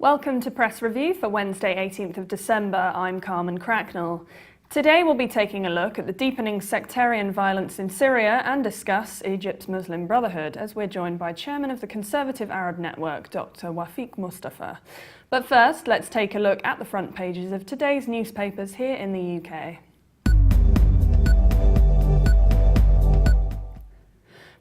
Welcome to Press Review for Wednesday 18th of December. I'm Carmen Cracknell. Today we'll be taking a look at the deepening sectarian violence in Syria and discuss Egypt Muslim Brotherhood, as we're joined by Chairman of the Conservative Arab Network, Dr. Wafiq Mustafa. But first, let's take a look at the front pages of today's newspapers here in the UK.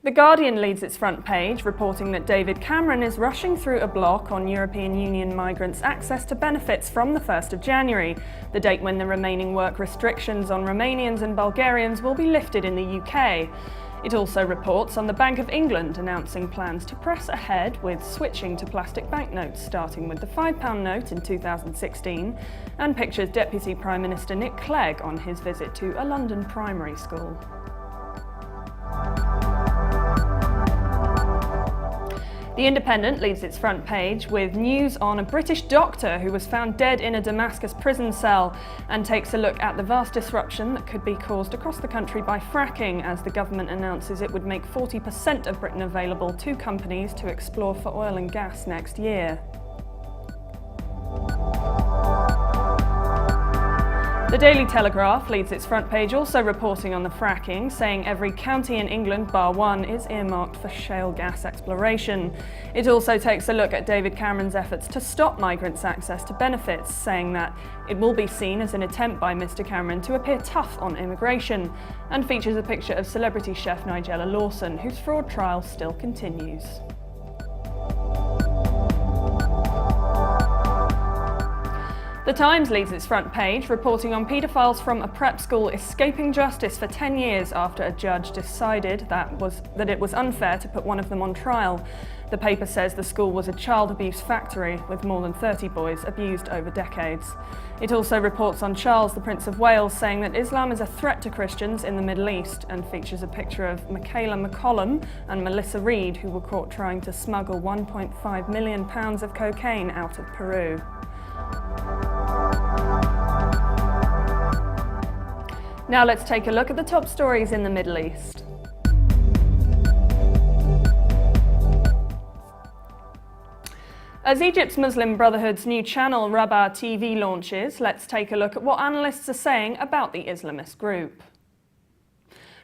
The Guardian leads its front page, reporting that David Cameron is rushing through a block on European Union migrants' access to benefits from the 1st of January, the date when the remaining work restrictions on Romanians and Bulgarians will be lifted in the UK. It also reports on the Bank of England announcing plans to press ahead with switching to plastic banknotes, starting with the £5 note in 2016, and pictures Deputy Prime Minister Nick Clegg on his visit to a London primary school. The Independent leads its front page with news on a British doctor who was found dead in a Damascus prison cell, and takes a look at the vast disruption that could be caused across the country by fracking, as the government announces it would make 40% of Britain available to companies to explore for oil and gas next year. The Daily Telegraph leads its front page also reporting on the fracking, saying every county in England bar one is earmarked for shale gas exploration. It also takes a look at David Cameron's efforts to stop migrants' access to benefits, saying that it will be seen as an attempt by Mr Cameron to appear tough on immigration, and features a picture of celebrity chef Nigella Lawson, whose fraud trial still continues. The Times leads its front page, reporting on paedophiles from a prep school escaping justice for 10 years after a judge decided that it was unfair to put one of them on trial. The paper says the school was a child abuse factory, with more than 30 boys abused over decades. It also reports on Charles, the Prince of Wales, saying that Islam is a threat to Christians in the Middle East, and features a picture of Michaela McCollum and Melissa Reid, who were caught trying to smuggle £1.5 million of cocaine out of Peru. Now let's take a look at the top stories in the Middle East. As Egypt's Muslim Brotherhood's new channel Rabaa TV launches, let's take a look at what analysts are saying about the Islamist group.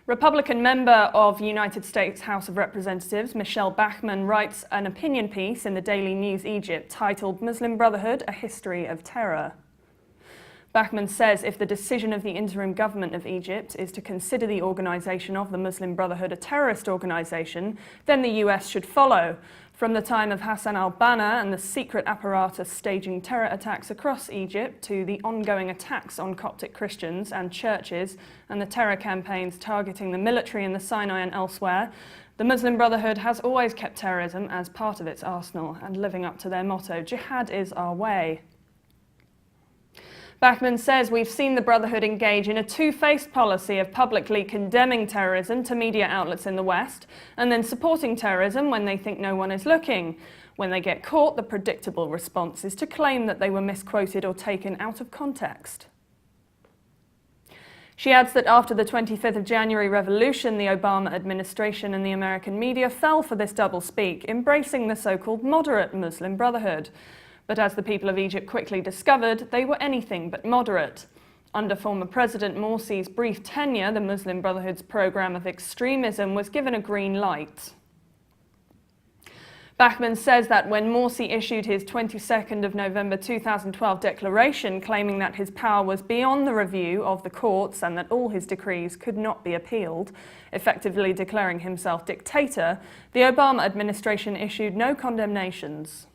Republican member of United States House of Representatives Michelle Bachmann writes an opinion piece in the Daily News Egypt titled "Muslim Brotherhood, A History of Terror." Bachmann says if the decision of the interim government of Egypt is to consider the organisation of the Muslim Brotherhood a terrorist organisation, then the US should follow. From the time of Hassan al-Banna and the secret apparatus staging terror attacks across Egypt, to the ongoing attacks on Coptic Christians and churches, and the terror campaigns targeting the military in the Sinai and elsewhere, the Muslim Brotherhood has always kept terrorism as part of its arsenal, and living up to their motto, "Jihad is our way." Bachmann says we've seen the Brotherhood engage in a two-faced policy of publicly condemning terrorism to media outlets in the West, and then supporting terrorism when they think no one is looking. When they get caught, the predictable response is to claim that they were misquoted or taken out of context. She adds that after the 25th of January revolution, the Obama administration and the American media fell for this doublespeak, embracing the so-called moderate Muslim Brotherhood. But as the people of Egypt quickly discovered, they were anything but moderate. Under former President Morsi's brief tenure, the Muslim Brotherhood's program of extremism was given a green light. Bachmann says that when Morsi issued his 22nd of November 2012 declaration claiming that his power was beyond the review of the courts and that all his decrees could not be appealed, effectively declaring himself dictator, the Obama administration issued no condemnations.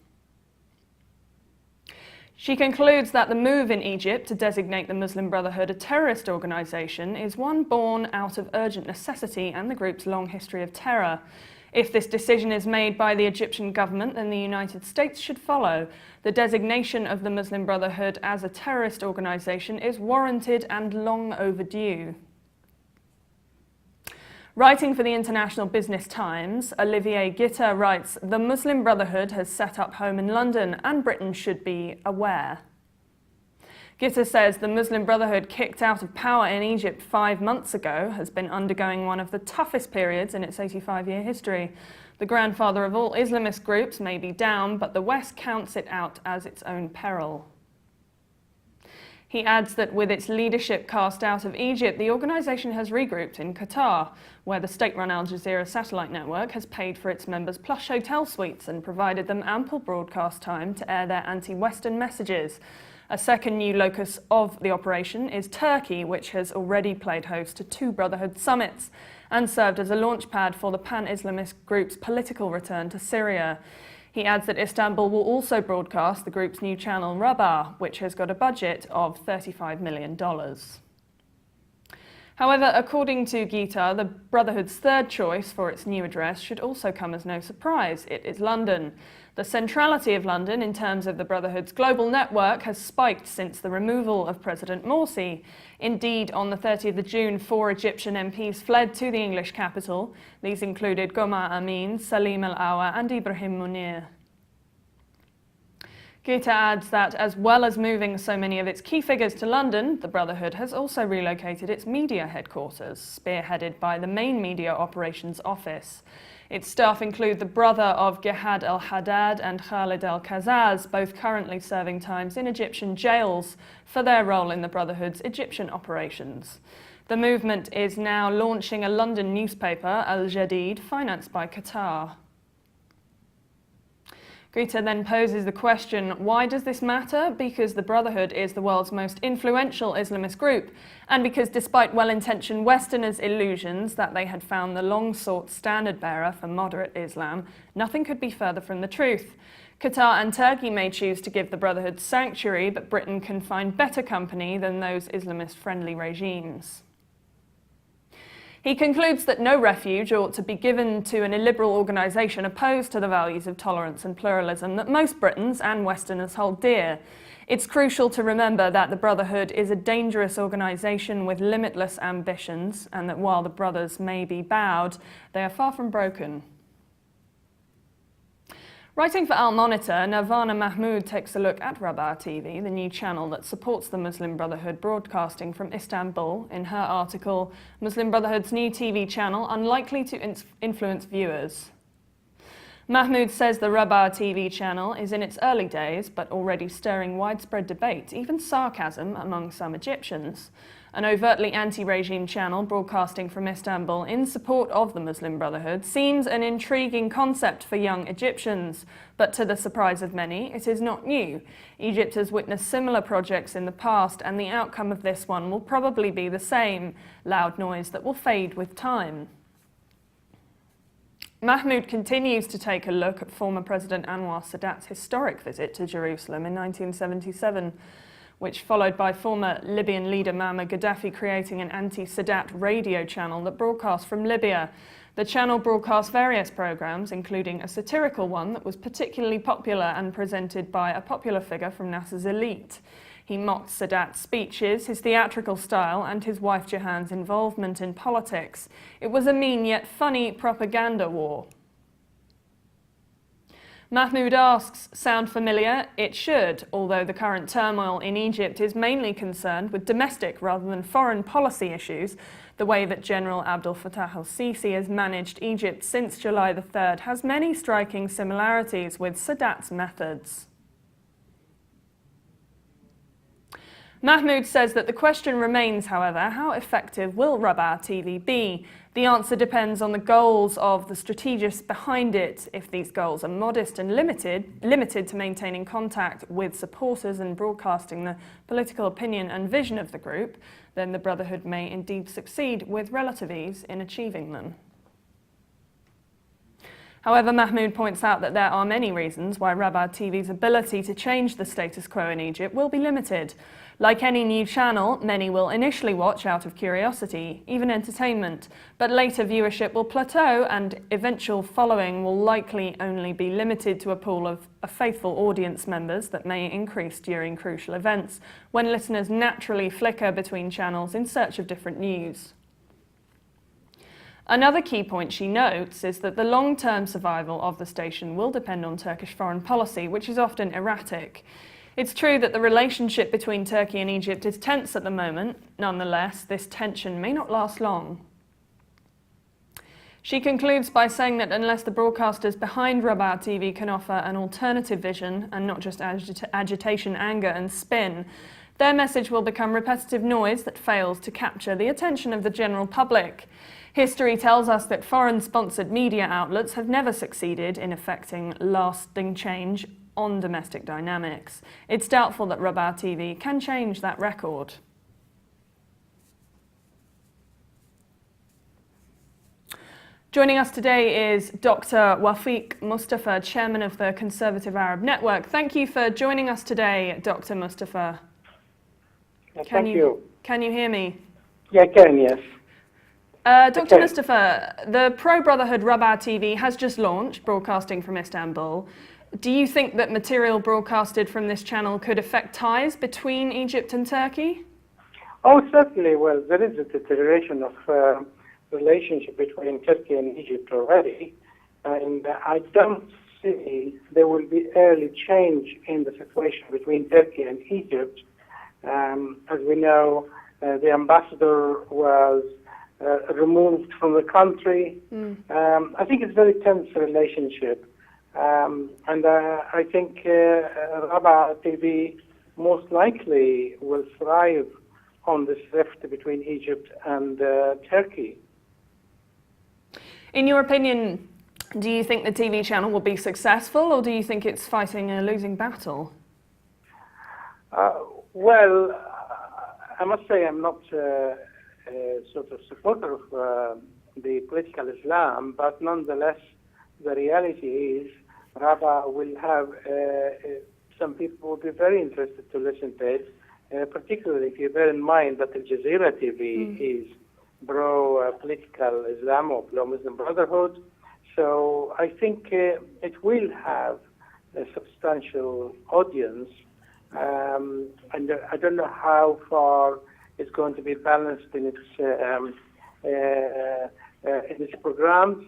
She concludes that the move in Egypt to designate the Muslim Brotherhood a terrorist organisation is one born out of urgent necessity and the group's long history of terror. If this decision is made by the Egyptian government, then the United States should follow. The designation of the Muslim Brotherhood as a terrorist organisation is warranted and long overdue. Writing for the International Business Times, Olivier Gitter writes, "The Muslim Brotherhood has set up home in London and Britain should be aware." Gitta says the Muslim Brotherhood, kicked out of power in Egypt 5 months ago, has been undergoing one of the toughest periods in its 85-year history. The grandfather of all Islamist groups may be down, but the West counts it out as its own peril. He adds that with its leadership cast out of Egypt, the organisation has regrouped in Qatar, where the state-run Al Jazeera satellite network has paid for its members plush hotel suites and provided them ample broadcast time to air their anti-Western messages. A second new locus of the operation is Turkey, which has already played host to 2 Brotherhood summits and served as a launchpad for the pan-Islamist group's political return to Syria. He adds that Istanbul will also broadcast the group's new channel Rabaa, which has got a budget of $35 million. However, according to Gitta, the Brotherhood's third choice for its new address should also come as no surprise. It is London. The centrality of London in terms of the Brotherhood's global network has spiked since the removal of President Morsi. Indeed, on the 30th of June, 4 Egyptian MPs fled to the English capital. These included Goma Amin, Salim Al-Awa and Ibrahim Munir. Gitta adds that as well as moving so many of its key figures to London, the Brotherhood has also relocated its media headquarters, spearheaded by the main media operations office. Its staff include the brother of Gehad al-Haddad and Khalid al-Kazaz, both currently serving times in Egyptian jails for their role in the Brotherhood's Egyptian operations. The movement is now launching a London newspaper, Al-Jadid, financed by Qatar. Gitta then poses the question, why does this matter? Because the Brotherhood is the world's most influential Islamist group, and because despite well-intentioned Westerners' illusions that they had found the long-sought standard-bearer for moderate Islam, nothing could be further from the truth. Qatar and Turkey may choose to give the Brotherhood sanctuary, but Britain can find better company than those Islamist-friendly regimes. He concludes that no refuge ought to be given to an illiberal organisation opposed to the values of tolerance and pluralism that most Britons and Westerners hold dear. It's crucial to remember that the Brotherhood is a dangerous organisation with limitless ambitions, and that while the brothers may be bowed, they are far from broken. Writing for Al Monitor, Nirvana Mahmood takes a look at Rabaa TV, the new channel that supports the Muslim Brotherhood broadcasting from Istanbul, in her article, Muslim Brotherhood's new TV channel unlikely to influence viewers. Mahmood says the Rabaa TV channel is in its early days, but already stirring widespread debate, even sarcasm among some Egyptians. An overtly anti-regime channel broadcasting from Istanbul in support of the Muslim Brotherhood seems an intriguing concept for young Egyptians, but to the surprise of many, it is not new. Egypt has witnessed similar projects in the past, and the outcome of this one will probably be the same, loud noise that will fade with time. Mahmood continues to take a look at former President Anwar Sadat's historic visit to Jerusalem in 1977, which followed by former Libyan leader Muammar Gaddafi creating an anti-Sadat radio channel that broadcast from Libya. The channel broadcast various programmes, including a satirical one that was particularly popular and presented by a popular figure from Nasser's elite. He mocked Sadat's speeches, his theatrical style, and his wife Jahan's involvement in politics. It was a mean yet funny propaganda war. Mahmood asks, sound familiar? It should, although the current turmoil in Egypt is mainly concerned with domestic rather than foreign policy issues. The way that General Abdel Fattah al-Sisi has managed Egypt since July the 3rd has many striking similarities with Sadat's methods. Mahmood says that the question remains, however, how effective will Rabaa TV be? The answer depends on the goals of the strategists behind it. If these goals are modest and limited to maintaining contact with supporters and broadcasting the political opinion and vision of the group, then the Brotherhood may indeed succeed with relative ease in achieving them. However, Mahmood points out that there are many reasons why Rabaa TV's ability to change the status quo in Egypt will be limited. Like any new channel, many will initially watch out of curiosity, even entertainment, but later viewership will plateau and eventual following will likely only be limited to a pool of faithful audience members that may increase during crucial events, when listeners naturally flicker between channels in search of different news. Another key point she notes is that the long-term survival of the station will depend on Turkish foreign policy, which is often erratic. It's true that the relationship between Turkey and Egypt is tense at the moment. Nonetheless, this tension may not last long. She concludes by saying that unless the broadcasters behind Rabaa TV can offer an alternative vision and not just agitation, anger and spin, their message will become repetitive noise that fails to capture the attention of the general public. History tells us that foreign-sponsored media outlets have never succeeded in effecting lasting change on domestic dynamics. It's doubtful that Rabaa TV can change that record. Joining us today is Dr. Wafiq Mustafa, Chairman of the Conservative Arab Network. Thank you for joining us today, Dr. Mustafa. Thank you. Can you hear me? Yeah, I can, yes. Dr. Mustafa, the pro-Brotherhood Rabaa TV has just launched, broadcasting from Istanbul. Do you think that material broadcasted from this channel could affect ties between Egypt and Turkey? Oh, certainly. Well, there is a deterioration of relationship between Turkey and Egypt already, and I don't see there will be early change in the situation between Turkey and Egypt. As we know, the ambassador was removed from the country. I think it's a very tense relationship, and I think Rabaa TV most likely will thrive on this rift between Egypt and Turkey. In your opinion, do you think the TV channel will be successful, or do you think it's fighting a losing battle? Well, I must say I'm not a sort of supporter of the political Islam, but nonetheless, the reality is Rabaa will have some people will be very interested to listen to it, particularly if you bear in mind that Al Jazeera TV is pro-political Islam or pro-Muslim Brotherhood. So I think it will have a substantial audience, and I don't know how far it's going to be balanced in its programs,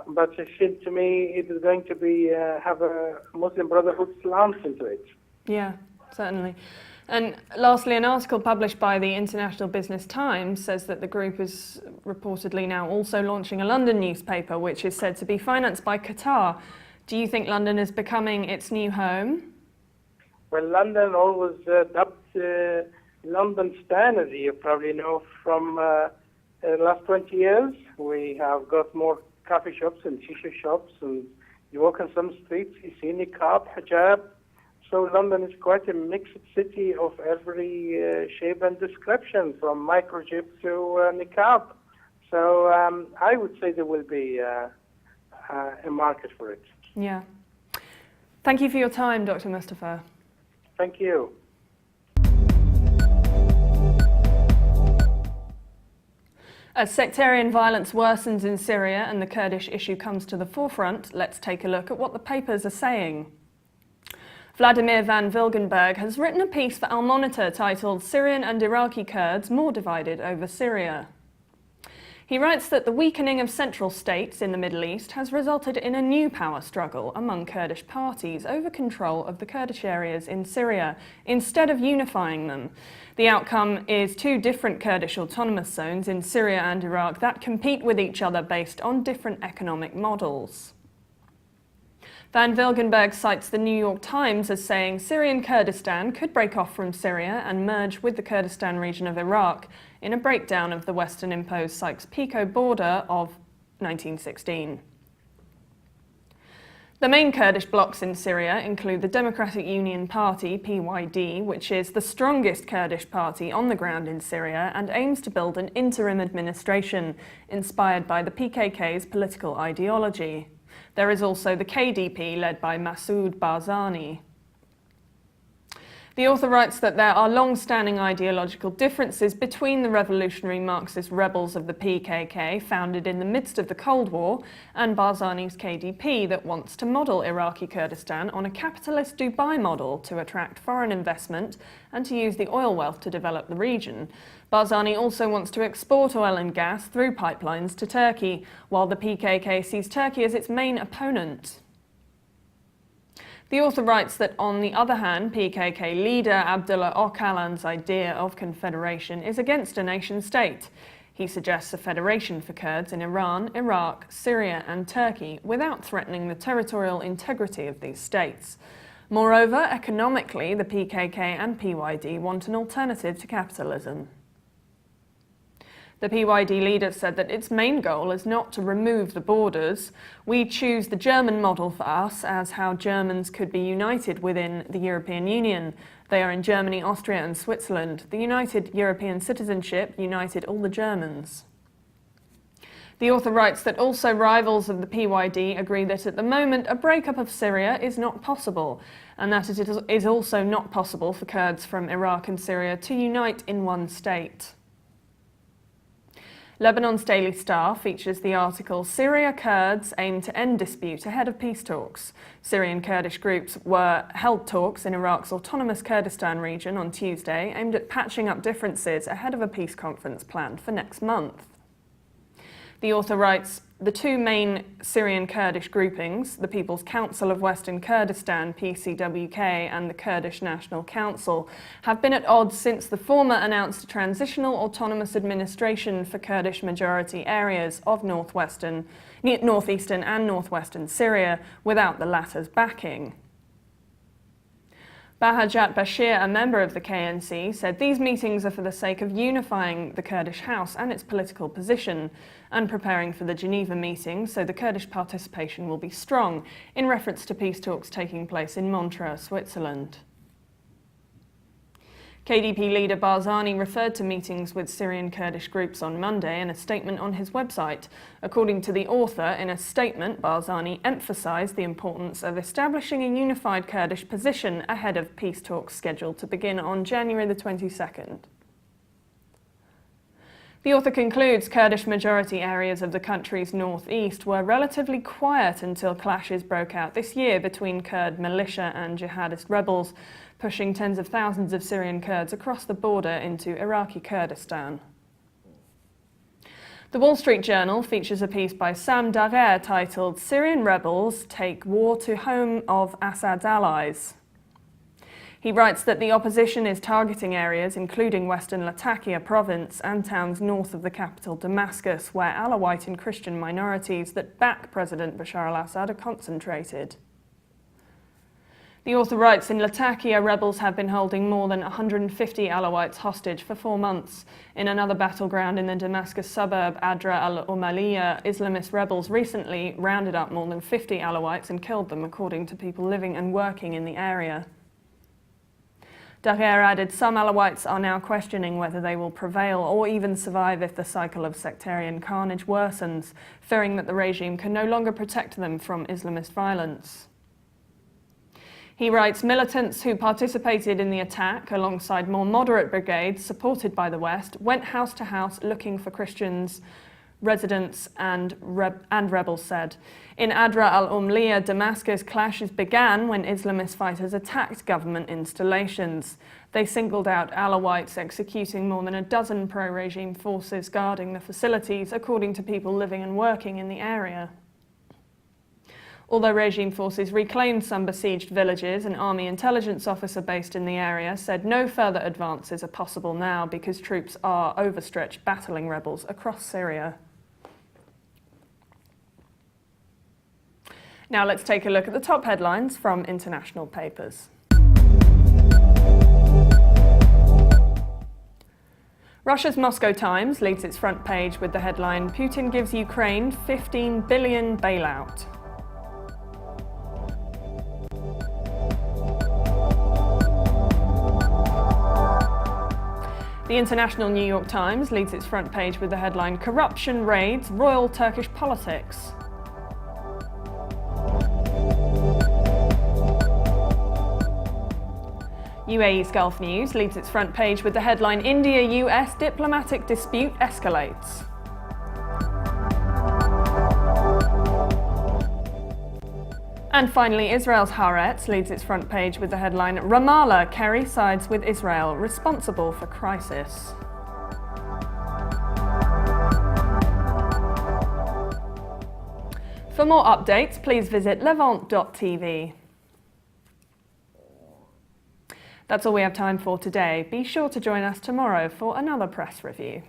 but it seems to me it is going to be have a Muslim Brotherhood slant into it. Yeah, certainly. And lastly, an article published by the International Business Times says that the group is reportedly now also launching a London newspaper, which is said to be financed by Qatar. Do you think London is becoming its new home? Well, London always dubbed London Stan, as you probably know from the last 20 years. We have got more coffee shops and shisha shops, and you walk on some streets, you see niqab, hijab. So London is quite a mixed city of every shape and description, from microchip to niqab. So I would say there will be a market for it. Yeah. Thank you for your time, Dr. Mustafa. Thank you. As sectarian violence worsens in Syria and the Kurdish issue comes to the forefront, let's take a look at what the papers are saying. Vladimir van Vilgenberg has written a piece for Al Monitor titled "Syrian and Iraqi Kurds More Divided Over Syria." He writes that the weakening of central states in the Middle East has resulted in a new power struggle among Kurdish parties over control of the Kurdish areas in Syria, instead of unifying them. The outcome is two different Kurdish autonomous zones in Syria and Iraq that compete with each other based on different economic models. Van Vilgenberg cites the New York Times as saying Syrian Kurdistan could break off from Syria and merge with the Kurdistan region of Iraq in a breakdown of the Western-imposed Sykes-Picot border of 1916. The main Kurdish blocs in Syria include the Democratic Union Party, PYD, which is the strongest Kurdish party on the ground in Syria and aims to build an interim administration inspired by the PKK's political ideology. There is also the KDP, led by Masoud Barzani. The author writes that there are long-standing ideological differences between the revolutionary Marxist rebels of the PKK, founded in the midst of the Cold War, and Barzani's KDP that wants to model Iraqi Kurdistan on a capitalist Dubai model to attract foreign investment and to use the oil wealth to develop the region. Barzani also wants to export oil and gas through pipelines to Turkey, while the PKK sees Turkey as its main opponent. The author writes that, on the other hand, PKK leader Abdullah Öcalan's idea of confederation is against a nation-state. He suggests a federation for Kurds in Iran, Iraq, Syria and Turkey without threatening the territorial integrity of these states. Moreover, economically, the PKK and PYD want an alternative to capitalism. The PYD leader said that its main goal is not to remove the borders. We choose the German model for us as how Germans could be united within the European Union. They are in Germany, Austria and Switzerland. The united European citizenship united all the Germans. The author writes that also rivals of the PYD agree that at the moment a breakup of Syria is not possible, and that it is also not possible for Kurds from Iraq and Syria to unite in one state. Lebanon's Daily Star features the article "Syria Kurds aim to end dispute ahead of peace talks." Syrian Kurdish groups held talks in Iraq's autonomous Kurdistan region on Tuesday, aimed at patching up differences ahead of a peace conference planned for next month. The author writes, the two main Syrian Kurdish groupings, the People's Council of Western Kurdistan, PCWK, and the Kurdish National Council, have been at odds since the former announced a transitional autonomous administration for Kurdish majority areas of northeastern and northwestern Syria without the latter's backing. Bahajat Bashir, a member of the KNC, said these meetings are for the sake of unifying the Kurdish House and its political position and preparing for the Geneva meeting so the Kurdish participation will be strong, in reference to peace talks taking place in Montreux, Switzerland. KDP leader Barzani referred to meetings with Syrian Kurdish groups on Monday in a statement on his website. According to the author, in a statement, Barzani emphasised the importance of establishing a unified Kurdish position ahead of peace talks scheduled to begin on January the 22nd. The author concludes Kurdish majority areas of the country's northeast were relatively quiet until clashes broke out this year between Kurd militia and jihadist rebels, pushing tens of thousands of Syrian Kurds across the border into Iraqi Kurdistan. The Wall Street Journal features a piece by Sam Daguerre titled "Syrian Rebels Take War to Home of Assad's Allies." He writes that the opposition is targeting areas including western Latakia province and towns north of the capital Damascus, where Alawite and Christian minorities that back President Bashar al-Assad are concentrated. The author writes, in Latakia, rebels have been holding more than 150 Alawites hostage for 4 months. In another battleground in the Damascus suburb, Adra al-Umaliyah, Islamist rebels recently rounded up more than 50 Alawites and killed them, according to people living and working in the area. Daguerre added, some Alawites are now questioning whether they will prevail or even survive if the cycle of sectarian carnage worsens, fearing that the regime can no longer protect them from Islamist violence. He writes, militants who participated in the attack, alongside more moderate brigades supported by the West, went house to house looking for Christians, residents and rebels said. In Adra al-Umliyah, Damascus, clashes began when Islamist fighters attacked government installations. They singled out Alawites, executing more than a dozen pro-regime forces guarding the facilities, according to people living and working in the area. Although regime forces reclaimed some besieged villages, an army intelligence officer based in the area said no further advances are possible now because troops are overstretched battling rebels across Syria. Now let's take a look at the top headlines from international papers. Russia's Moscow Times leads its front page with the headline, Putin gives Ukraine 15 billion bailout. The International New York Times leads its front page with the headline, Corruption raids royal Turkish politics. UAE's Gulf News leads its front page with the headline, India-US diplomatic dispute escalates. And finally, Israel's Haaretz leads its front page with the headline, Ramallah, Kerry sides with Israel, responsible for crisis. For more updates, please visit levant.tv. That's all we have time for today. Be sure to join us tomorrow for another press review.